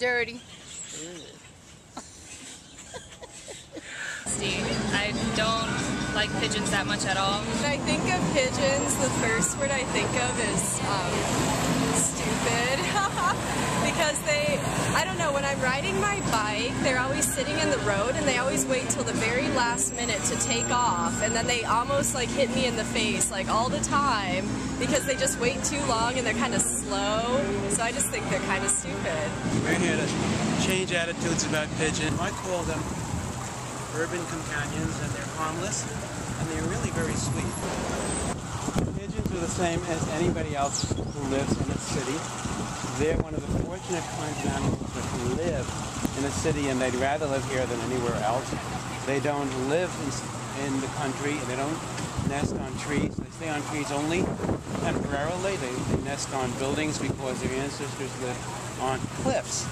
dirty. I don't like pigeons that much at all. When I think of pigeons, the first word I think of is stupid. Because I don't know, when I'm riding my bike, they're always sitting in the road and they always wait till the very last minute to take off, and then they almost like hit me in the face like all the time because they just wait too long and they're kind of slow. So I just think they're kind of stupid. We're here to change attitudes about pigeons. I call them urban companions, and they're harmless, and they're really very sweet. Pigeons are the same as anybody else who lives in a city. They're one of the fortunate kinds of animals that can live in a city, and they'd rather live here than anywhere else. They don't live in the country, and they don't nest on trees. They stay on trees only temporarily. They nest on buildings because their ancestors lived on cliffs,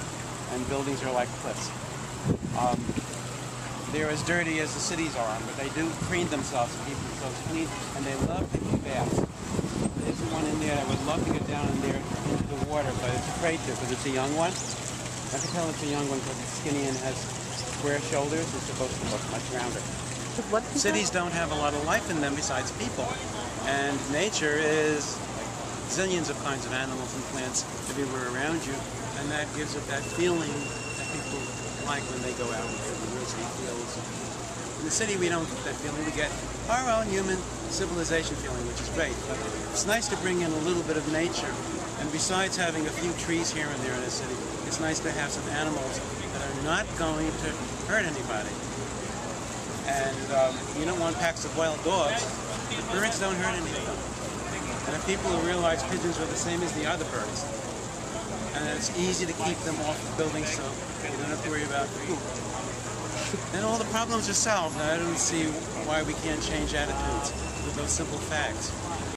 and buildings are like cliffs. They're as dirty as the cities are, but they do clean themselves and keep themselves clean, and they love taking baths. There's one in there that would love to get down in there into the water, but it's afraid to because it's a young one. I can tell it's a young one because it's skinny and has square shoulders. It's supposed to look much rounder. Cities don't have a lot of life in them besides people, and nature is like zillions of kinds of animals and plants everywhere around you, and that gives it that feeling that people like when they go out into the rosy fields. In the city we don't get that feeling. We get our own human civilization feeling, which is great. But it's nice to bring in a little bit of nature. And besides having a few trees here and there in a city, it's nice to have some animals that are not going to hurt anybody. And you don't want packs of wild dogs. The birds don't hurt anything. And if people will realize pigeons are the same as the other birds, and it's easy to keep them off the building so you don't have to worry about poop, then all the problems are solved. I don't see why we can't change attitudes with those simple facts.